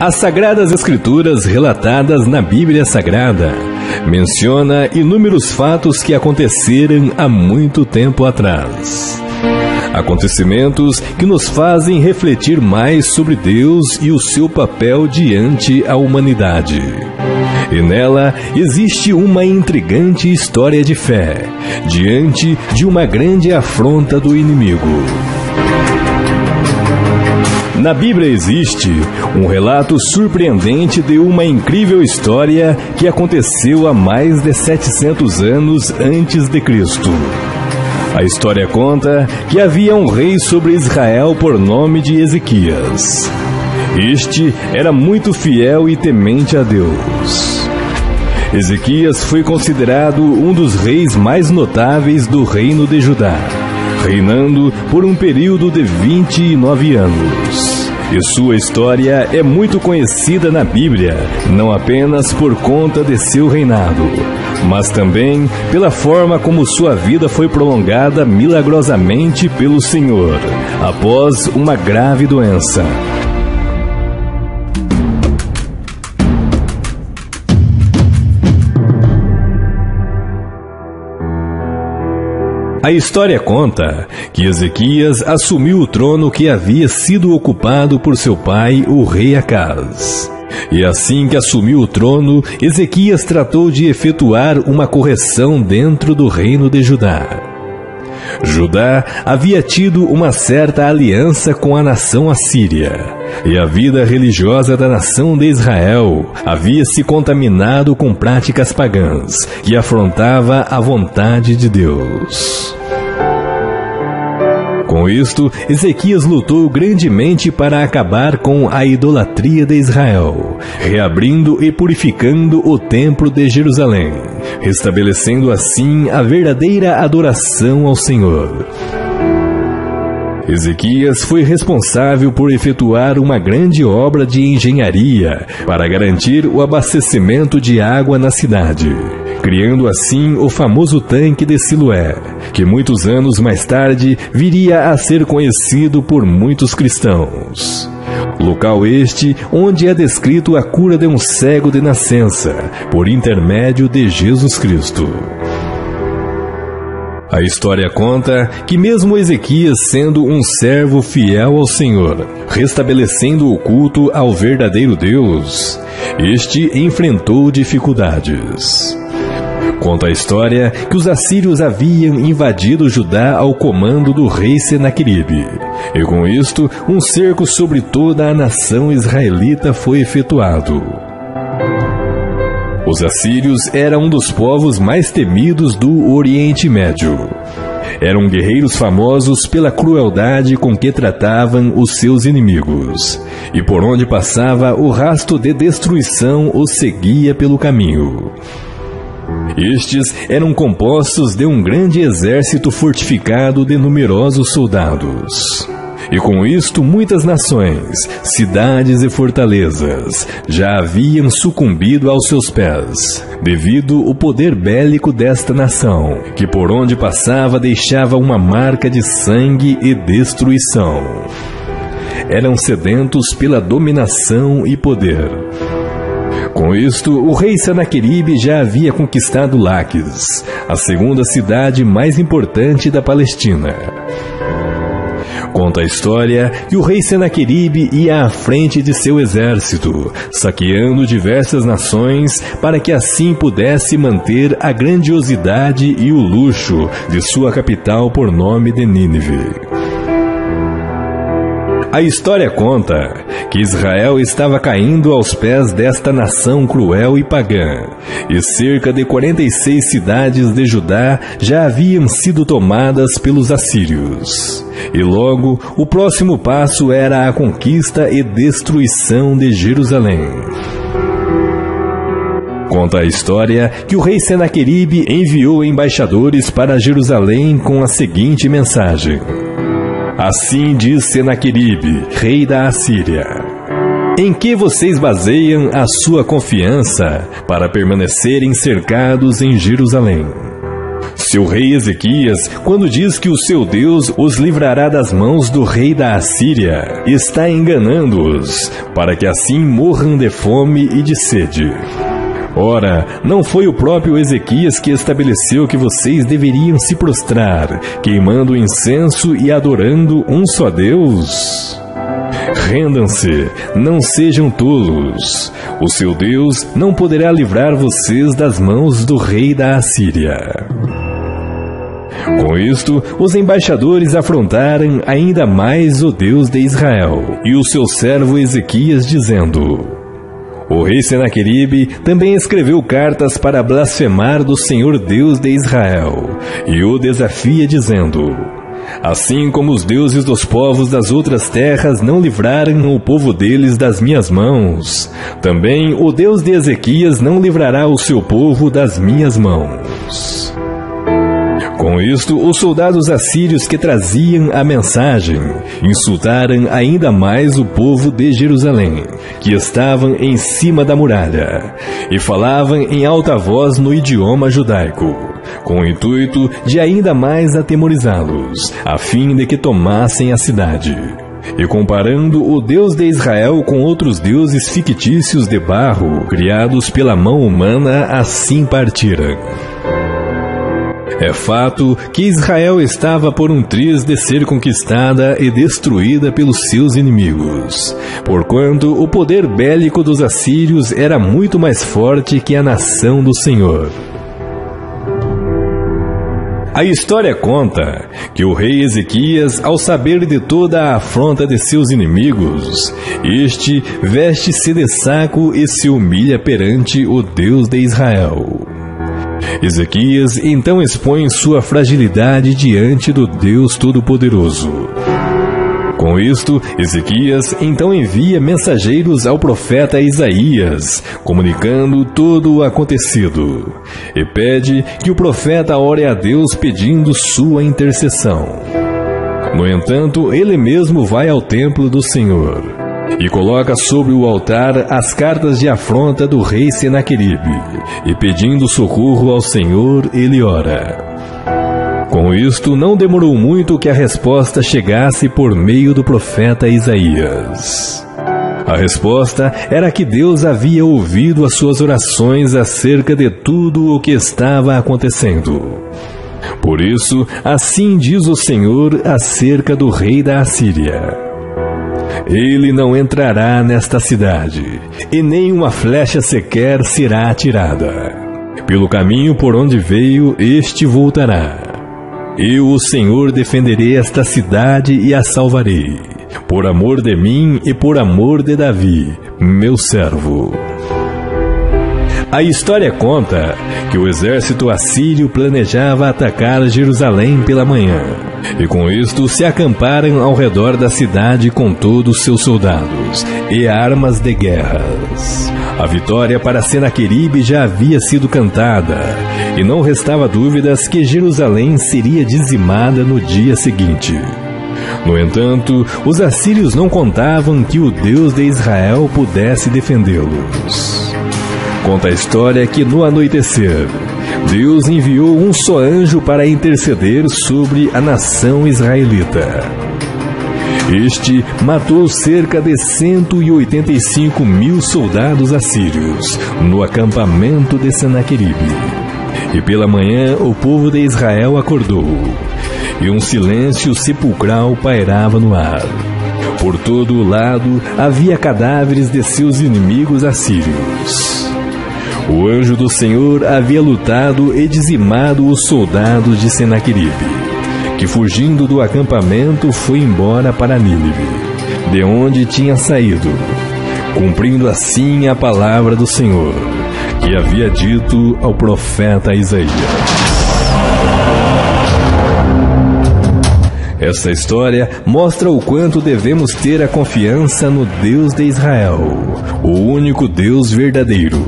As Sagradas Escrituras relatadas na Bíblia Sagrada menciona inúmeros fatos que aconteceram há muito tempo atrás. Acontecimentos que nos fazem refletir mais sobre Deus e o seu papel diante a humanidade. E nela existe uma intrigante história de fé, diante de uma grande afronta do inimigo. Na Bíblia existe um relato surpreendente de uma incrível história que aconteceu há mais de 700 anos antes de Cristo. A história conta que havia um rei sobre Israel por nome de Ezequias. Este era muito fiel e temente a Deus. Ezequias foi considerado um dos reis mais notáveis do reino de Judá, reinando por um período de 29 anos. E sua história é muito conhecida na Bíblia, não apenas por conta de seu reinado, mas também pela forma como sua vida foi prolongada milagrosamente pelo Senhor, após uma grave doença. A história conta que Ezequias assumiu o trono que havia sido ocupado por seu pai, o rei Acaz. E assim que assumiu o trono, Ezequias tratou de efetuar uma correção dentro do reino de Judá. Judá havia tido uma certa aliança com a nação assíria, e a vida religiosa da nação de Israel havia se contaminado com práticas pagãs, que afrontava a vontade de Deus. Com isto, Ezequias lutou grandemente para acabar com a idolatria de Israel, reabrindo e purificando o templo de Jerusalém, restabelecendo assim a verdadeira adoração ao Senhor. Ezequias foi responsável por efetuar uma grande obra de engenharia para garantir o abastecimento de água na cidade, criando assim o famoso tanque de Siloé, que muitos anos mais tarde viria a ser conhecido por muitos cristãos. Local este onde é descrito a cura de um cego de nascença, por intermédio de Jesus Cristo. A história conta que mesmo Ezequias sendo um servo fiel ao Senhor, restabelecendo o culto ao verdadeiro Deus, este enfrentou dificuldades. Conta a história que os assírios haviam invadido Judá ao comando do rei Senaqueribe, e com isto um cerco sobre toda a nação israelita foi efetuado. Os assírios eram um dos povos mais temidos do Oriente Médio. Eram guerreiros famosos pela crueldade com que tratavam os seus inimigos, e por onde passava o rastro de destruição os seguia pelo caminho. Estes eram compostos de um grande exército fortificado de numerosos soldados. E com isto muitas nações, cidades e fortalezas já haviam sucumbido aos seus pés, devido ao poder bélico desta nação, que por onde passava deixava uma marca de sangue e destruição. Eram sedentos pela dominação e poder. Com isto, o rei Senaqueribe já havia conquistado Laquis, a segunda cidade mais importante da Palestina. Conta a história que o rei Senaqueribe ia à frente de seu exército, saqueando diversas nações para que assim pudesse manter a grandiosidade e o luxo de sua capital por nome de Nínive. A história conta que Israel estava caindo aos pés desta nação cruel e pagã, e cerca de 46 cidades de Judá já haviam sido tomadas pelos assírios. E logo, o próximo passo era a conquista e destruição de Jerusalém. Conta a história que o rei Senaqueribe enviou embaixadores para Jerusalém com a seguinte mensagem: Assim diz Senaqueribe, rei da Assíria: em que vocês baseiam a sua confiança para permanecerem cercados em Jerusalém? Se Seu rei Ezequias, quando diz que o seu Deus os livrará das mãos do rei da Assíria, está enganando-os, para que assim morram de fome e de sede. Ora, não foi o próprio Ezequias que estabeleceu que vocês deveriam se prostrar, queimando incenso e adorando um só Deus? Rendam-se, não sejam tolos. O seu Deus não poderá livrar vocês das mãos do rei da Assíria. Com isto, os embaixadores afrontaram ainda mais o Deus de Israel e o seu servo Ezequias, dizendo: o rei Senaqueribe também escreveu cartas para blasfemar do Senhor Deus de Israel, e o desafia dizendo: assim como os deuses dos povos das outras terras não livraram o povo deles das minhas mãos, também o Deus de Ezequias não livrará o seu povo das minhas mãos. Com isto, os soldados assírios que traziam a mensagem insultaram ainda mais o povo de Jerusalém, que estavam em cima da muralha, e falavam em alta voz no idioma judaico, com o intuito de ainda mais atemorizá-los, a fim de que tomassem a cidade. E comparando o Deus de Israel com outros deuses fictícios de barro, criados pela mão humana, assim partiram. É fato que Israel estava por um triz de ser conquistada e destruída pelos seus inimigos, porquanto o poder bélico dos assírios era muito mais forte que a nação do Senhor. A história conta que o rei Ezequias, ao saber de toda a afronta de seus inimigos, este veste-se de saco e se humilha perante o Deus de Israel. Ezequias então expõe sua fragilidade diante do Deus Todo-Poderoso. Com isto, Ezequias então envia mensageiros ao profeta Isaías, comunicando todo o acontecido, e pede que o profeta ore a Deus pedindo sua intercessão. No entanto, ele mesmo vai ao templo do Senhor e coloca sobre o altar as cartas de afronta do rei Senaqueribe, e pedindo socorro ao Senhor, ele ora. Com isto, não demorou muito que a resposta chegasse por meio do profeta Isaías. A resposta era que Deus havia ouvido as suas orações acerca de tudo o que estava acontecendo. Por isso, assim diz o Senhor acerca do rei da Assíria: ele não entrará nesta cidade, e nem uma flecha sequer será atirada. Pelo caminho por onde veio, este voltará. Eu, o Senhor, defenderei esta cidade e a salvarei, por amor de mim e por amor de Davi, meu servo. A história conta que o exército assírio planejava atacar Jerusalém pela manhã, e com isto se acamparam ao redor da cidade com todos seus soldados e armas de guerras. A vitória para Senaqueribe já havia sido cantada, e não restava dúvidas que Jerusalém seria dizimada no dia seguinte. No entanto, os assírios não contavam que o Deus de Israel pudesse defendê-los. Conta a história que no anoitecer, Deus enviou um só anjo para interceder sobre a nação israelita. Este matou cerca de 185 mil soldados assírios no acampamento de Senaqueribe. E pela manhã o povo de Israel acordou, e um silêncio sepulcral pairava no ar. Por todo o lado havia cadáveres de seus inimigos assírios. O anjo do Senhor havia lutado e dizimado os soldados de Senaqueribe, que fugindo do acampamento foi embora para Nínive, de onde tinha saído, cumprindo assim a palavra do Senhor, que havia dito ao profeta Isaías. Essa história mostra o quanto devemos ter a confiança no Deus de Israel, o único Deus verdadeiro,